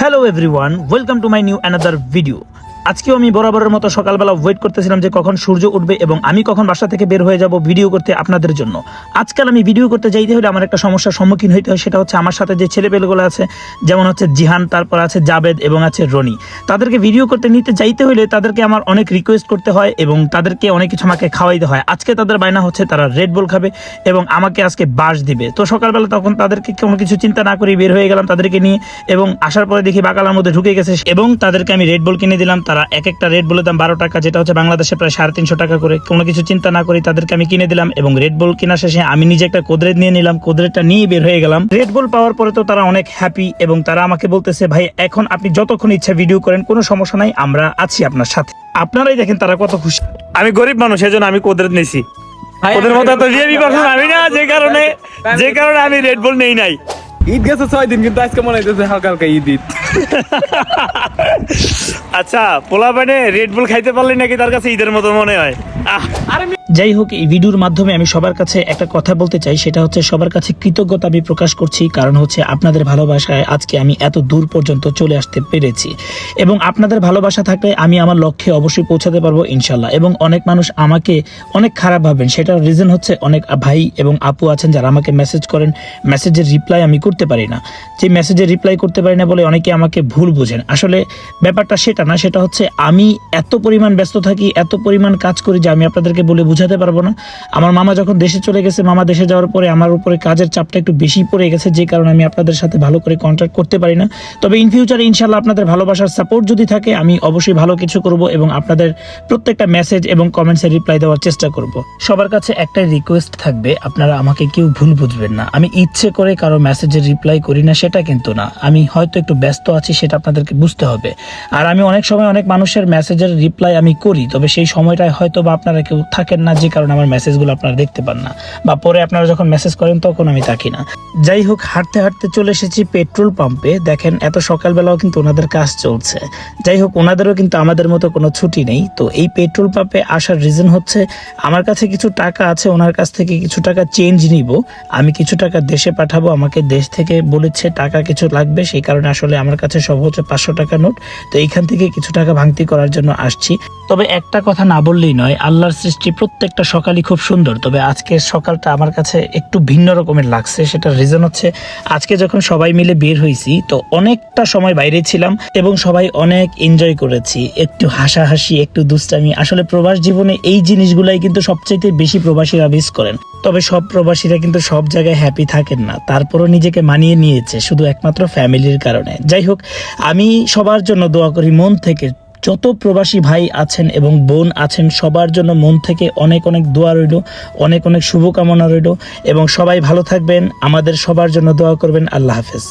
Hello everyone, welcome to my new another video. আজকেও আমি বরাবরের মতো সকালবেলা ওয়েট করতেছিলাম যে কখন সূর্য উঠবে এবং আমি কখন বাসা থেকে বের হয়ে যাব ভিডিও করতে আপনাদের জন্য। আজকাল আমি ভিডিও করতে যাইতে হলে আমার একটা সমস্যার সম্মুখীন হইতে হয়, সেটা হচ্ছে আমার সাথে যে ছেলেপেলেগুলো আছে, যেমন হচ্ছে জিহান, তারপর আছে জাবেদ এবং আছে রনি। তাদেরকে ভিডিও করতে নিতে যাইতে হলে তাদেরকে আমার অনেক রিকোয়েস্ট করতে হয় এবং তাদেরকে অনেক কিছু আমাকে খাওয়াইতে হয়। আজকে তাদের বায়না হচ্ছে তারা রেড বুল খাবে এবং আমাকে আজকে বাস দিবে। তো সকালবেলা তখন তাদেরকে কোনো কিছু চিন্তা না করে বের হয়ে গেলাম তাদেরকে নিয়ে, এবং আসার পরে দেখি বাকালার মধ্যে ঢুকে গেছে এবং তাদেরকে আমি রেড বুল কিনে দিলাম। তারা এক একটা রেড বুলের দাম 12 টাকা, যেটা হচ্ছে বাংলাদেশে প্রায় 350 টাকা করে। কোনো কিছু চিন্তা না করি তাদেরকে আমি কিনে দিলাম এবং রেড বুল কেনার শেষে আমি নিজে একটা কোদরেট নিয়ে নিলাম, কোদরেটটা নিয়ে বের হয়ে গেলাম। রেড বুল পাওয়ার পরে তো তারা অনেক হ্যাপি এবং তারা আমাকে বলতেছে, ভাই এখন আপনি যতক্ষণ ইচ্ছা ভিডিও করেন, কোনো সমস্যা নাই, আমরা আছি আপনার সাথে। আপনারাই দেখেন তারা কত খুশি। আমি গরিব মানুষ, সেজন্য আমি কোদরেট নিয়েছি। ওদের মতো তো জিএবি পারসন আমি না, যে কারণে আমি রেড বুল নেই নাই। ঈদ গেছে 6 দিন, কিন্তু আজকে মনে হইতেছে হালকা হালকা ঈদ। আচ্ছা, পোলা বানে রেড বুল খাইতে পারলে নাকি তার কাছে ঈদের মতো মনে হয়। যাই হোক, এই ভিডিওর মাধ্যমে আমি সবার কাছে একটা কথা বলতে চাই, সেটা হচ্ছে সবার কাছে কৃতজ্ঞতা আমি প্রকাশ করছি, কারণ হচ্ছে আপনাদের ভালোবাসায় আজকে আমি এত দূর পর্যন্ত চলে আসতে পেরেছি এবং আপনাদের ভালোবাসা থাকলে আমি আমার লক্ষ্যে অবশ্যই পৌঁছাতে পারবো ইনশাল্লাহ। এবং অনেক মানুষ আমাকে অনেক খারাপ ভাবেন, সেটার রিজন হচ্ছে অনেক ভাই এবং আপু আছেন যারা আমাকে মেসেজ করেন, মেসেজের রিপ্লাই আমি করতে পারি না। যে মেসেজের রিপ্লাই করতে পারি না বলে অনেকে আমাকে ভুল বোঝেন। আসলে ব্যাপারটা সেটা না, সেটা হচ্ছে আমি এত পরিমাণ ব্যস্ত থাকি, এত পরিমাণ কাজ করি যে আমি আপনাদেরকে বলে বুঝাতে পারবো না। আমার মামা যখন দেশে চলে গেছে, মামা দেশে যাওয়ার পরে আমার উপরে কাজের চাপটা একটু বেশি পড়ে গেছে, যে কারণে আমি আপনাদের সাথে ভালো করে কন্ট্যাক্ট করতে পারি না। তবে ইন ফিউচারে ইনশাল্লাহ আপনাদের ভালোবাসার সাপোর্ট যদি থাকে, আমি অবশ্যই ভালো কিছু করব এবং আপনাদের প্রত্যেকটা মেসেজ এবং কমেন্টসের রিপ্লাই দেওয়ার চেষ্টা করব। সবার কাছে একটাই রিকোয়েস্ট থাকবে, আপনারা আমাকে কেউ ভুল বুঝবেন না। আমি ইচ্ছে করে কারো মেসেজের রিপ্লাই করি না, সেটা কিন্তু না। আমি হয়তো একটু ব্যস্ত আছি, সেটা আপনাদেরকে বুঝতে হবে। আর আমি অনেক সময় অনেক মানুষের মেসেজের রিপ্লাই আমি করি, তবে সেই সময়টায় হয়তো বা আপনারা কেউ থাকেন না, যে কারণে আমার মেসেজগুলো আপনারা দেখতে পান না, বা পরে আপনারা যখন মেসেজ করেন তখন আমি থাকি না। যাই হোক, হাঁটতে হাঁটতে চলে এসেছি পেট্রোল পাম্পে। দেখেন এত সকালবেলাও কিন্তু ওনাদের কাজ চলছে। যাই হোক, ওনাদেরও কিন্তু আমাদের মতো কোনো ছুটি নেই। তো এই পেট্রোল পাম্পে আসার রিজন হচ্ছে আমার কাছে কিছু টাকা আছে, ওনার কাছ থেকে কিছু টাকা চেঞ্জ নিব, আমি কিছু টাকা দেশে পাঠাবো। আমাকে দেশ থেকে বলেছে টাকা কিছু লাগবে, সেই কারণে আসলে আমার কাছে সব হচ্ছে 500 টাকা নোট। তো এইখান থেকে কিছু টাকা ভাঙতি করার জন্য আসছি। তবে একটা কথা না বললেই নয়, আল্লাহর সৃষ্টি প্রত্যেকটা সকালই খুব সুন্দর। তবে আজকের সকালটা আমার কাছে একটু ভিন্ন রকমের লাগছে। সেটার রিজন হচ্ছে আজকে যখন সবাই মিলে বের হয়েছি, তো অনেকটা সময় বাইরে ছিলাম এবং সবাই অনেক এনজয় করেছি, একটু হাসাহাসি, একটু দুষ্টামি। আসলে প্রবাস জীবনে এই জিনিসগুলাই কিন্তু সবচাইতে বেশি প্রবাসীরা মিস করেন। তবে সব প্রবাসীরা কিন্তু সব জায়গায় হ্যাপি থাকেন না, তারপরও নিজেকে মানিয়ে নিয়েছে শুধু একমাত্র ফ্যামিলির কারণে। যাই হোক, আমি সবার জন্য দোয়া করি মন থেকে। যত প্রবাসী ভাই আছেন এবং বোন আছেন, সবার জন্য মন থেকে অনেক অনেক দোয়া রইল, অনেক অনেক শুভকামনা রইল এবং সবাই ভালো থাকবেন। আমাদের সবার জন্য দোয়া করবেন। আল্লাহ হাফেজ।